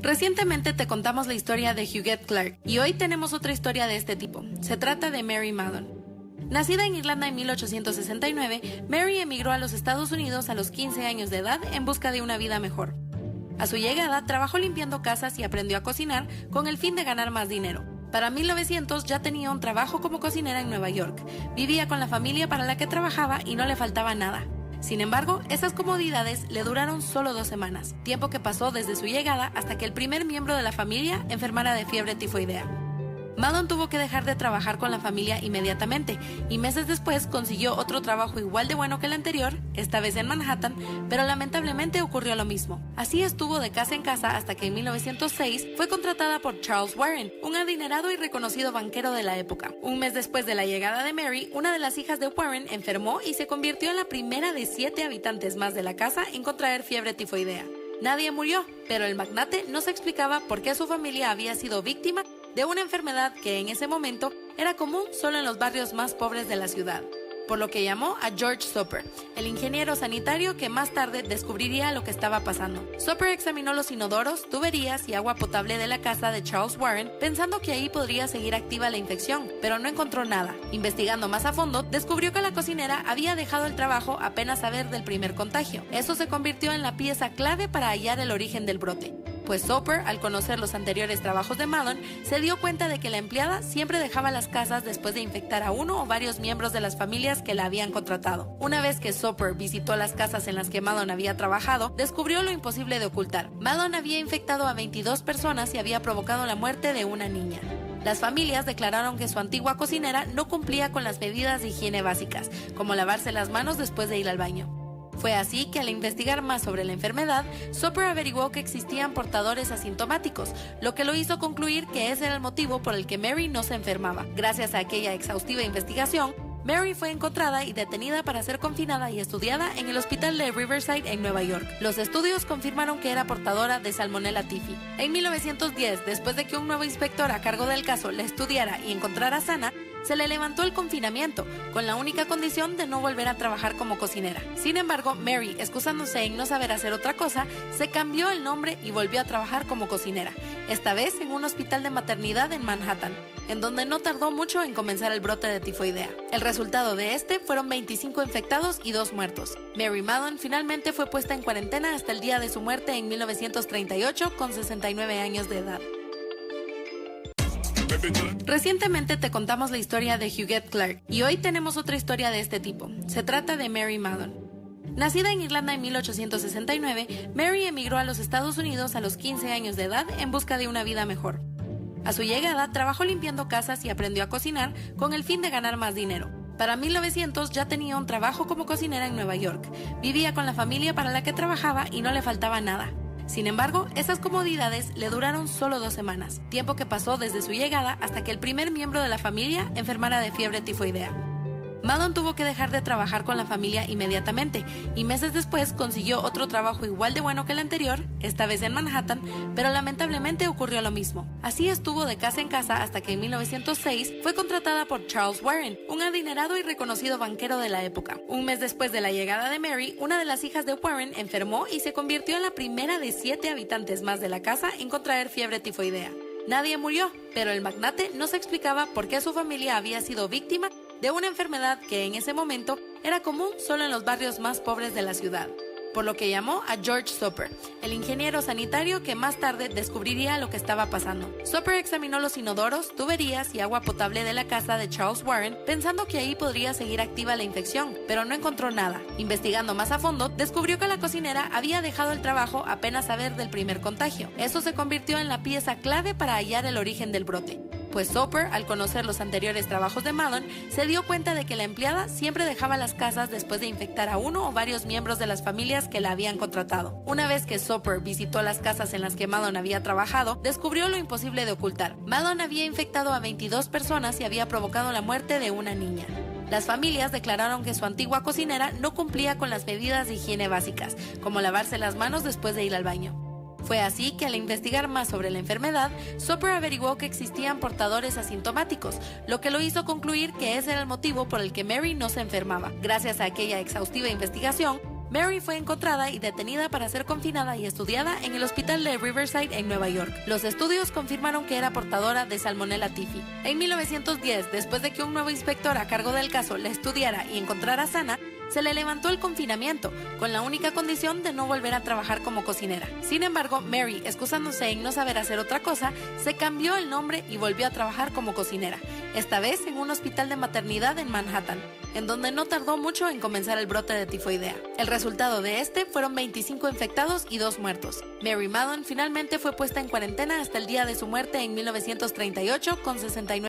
Recientemente te contamos la historia de Huguette Clark y hoy tenemos otra historia de este tipo. Se trata de Mary Mallon. Nacida en Irlanda en 1869, Mary emigró a los Estados Unidos a los 15 años de edad en busca de una vida mejor. A su llegada, trabajó limpiando casas y aprendió a cocinar con el fin de ganar más dinero. Para 1900 ya tenía un trabajo como cocinera en Nueva York. Vivía con la familia para la que trabajaba y no le faltaba nada. Sin embargo, esas comodidades le duraron solo 2 semanas, tiempo que pasó desde su llegada hasta que el primer miembro de la familia enfermara de fiebre tifoidea. Mallon tuvo que dejar de trabajar con la familia inmediatamente y meses después consiguió otro trabajo igual de bueno que el anterior, esta vez en Manhattan, pero lamentablemente ocurrió lo mismo. Así estuvo de casa en casa hasta que en 1906 fue contratada por Charles Warren, un adinerado y reconocido banquero de la época. Un mes después de la llegada de Mary, una de las hijas de Warren enfermó y se convirtió en la primera de 7 habitantes más de la casa en contraer fiebre tifoidea. Nadie murió, pero el magnate no se explicaba por qué su familia había sido víctima de una enfermedad que en ese momento era común solo en los barrios más pobres de la ciudad, por lo que llamó a George Soper, el ingeniero sanitario que más tarde descubriría lo que estaba pasando. Soper examinó los inodoros, tuberías y agua potable de la casa de Charles Warren, pensando que ahí podría seguir activa la infección, pero no encontró nada. Investigando más a fondo, descubrió que la cocinera había dejado el trabajo apenas saber del primer contagio. Eso se convirtió en la pieza clave para hallar el origen del brote. Pues Soper, al conocer los anteriores trabajos de Mallon, se dio cuenta de que la empleada siempre dejaba las casas después de infectar a uno o varios miembros de las familias que la habían contratado. Una vez que Soper visitó las casas en las que Mallon había trabajado, descubrió lo imposible de ocultar. Mallon había infectado a 22 personas y había provocado la muerte de una niña. Las familias declararon que su antigua cocinera no cumplía con las medidas de higiene básicas, como lavarse las manos después de ir al baño. Fue así que al investigar más sobre la enfermedad, Soper averiguó que existían portadores asintomáticos, lo que lo hizo concluir que ese era el motivo por el que Mary no se enfermaba. Gracias a aquella exhaustiva investigación, Mary fue encontrada y detenida para ser confinada y estudiada en el hospital de Riverside en Nueva York. Los estudios confirmaron que era portadora de Salmonella typhi. En 1910, después de que un nuevo inspector a cargo del caso la estudiara y encontrara sana, se le levantó el confinamiento, con la única condición de no volver a trabajar como cocinera. Sin embargo, Mary, excusándose en no saber hacer otra cosa, se cambió el nombre y volvió a trabajar como cocinera, esta vez en un hospital de maternidad en Manhattan, en donde no tardó mucho en comenzar el brote de tifoidea. El resultado de este fueron 25 infectados y 2 muertos. Mary Mallon finalmente fue puesta en cuarentena hasta el día de su muerte en 1938 con 69 años de edad. Recientemente te contamos la historia de Huguette Clark y hoy tenemos otra historia de este tipo. Se trata de Mary Mallon. Nacida en Irlanda en 1869, Mary emigró a los Estados Unidos a los 15 años de edad en busca de una vida mejor. A su llegada, trabajó limpiando casas y aprendió a cocinar con el fin de ganar más dinero. Para 1900 ya tenía un trabajo como cocinera en Nueva York. Vivía con la familia para la que trabajaba y no le faltaba nada. Sin embargo, esas comodidades le duraron solo 2 semanas, tiempo que pasó desde su llegada hasta que el primer miembro de la familia enfermara de fiebre tifoidea. Mallon tuvo que dejar de trabajar con la familia inmediatamente y meses después consiguió otro trabajo igual de bueno que el anterior, esta vez en Manhattan, pero lamentablemente ocurrió lo mismo. Así estuvo de casa en casa hasta que en 1906 fue contratada por Charles Warren, un adinerado y reconocido banquero de la época. Un mes después de la llegada de Mary, una de las hijas de Warren enfermó y se convirtió en la primera de 7 habitantes más de la casa en contraer fiebre tifoidea. Nadie murió, pero el magnate no se explicaba por qué su familia había sido víctima de una enfermedad que en ese momento era común solo en los barrios más pobres de la ciudad, por lo que llamó a George Soper, el ingeniero sanitario que más tarde descubriría lo que estaba pasando. Soper examinó los inodoros, tuberías y agua potable de la casa de Charles Warren, pensando que ahí podría seguir activa la infección, pero no encontró nada. Investigando más a fondo, descubrió que la cocinera había dejado el trabajo apenas saber del primer contagio. Eso se convirtió en la pieza clave para hallar el origen del brote. Pues Soper, al conocer los anteriores trabajos de Mallon, se dio cuenta de que la empleada siempre dejaba las casas después de infectar a uno o varios miembros de las familias que la habían contratado. Una vez que Soper visitó las casas en las que Mallon había trabajado, descubrió lo imposible de ocultar. Mallon había infectado a 22 personas y había provocado la muerte de una niña. Las familias declararon que su antigua cocinera no cumplía con las medidas de higiene básicas, como lavarse las manos después de ir al baño. Fue así que al investigar más sobre la enfermedad, Soper averiguó que existían portadores asintomáticos, lo que lo hizo concluir que ese era el motivo por el que Mary no se enfermaba. Gracias a aquella exhaustiva investigación, Mary fue encontrada y detenida para ser confinada y estudiada en el hospital de Riverside en Nueva York. Los estudios confirmaron que era portadora de Salmonella typhi. En 1910, después de que un nuevo inspector a cargo del caso la estudiara y encontrara sana, se le levantó el confinamiento, con la única condición de no volver a trabajar como cocinera. Sin embargo, Mary, excusándose en no saber hacer otra cosa, se cambió el nombre y volvió a trabajar como cocinera, esta vez en un hospital de maternidad en Manhattan, en donde no tardó mucho en comenzar el brote de tifoidea. El resultado de este fueron 25 infectados y 2 muertos. Mary Maddon finalmente fue puesta en cuarentena hasta el día de su muerte en 1938 con 69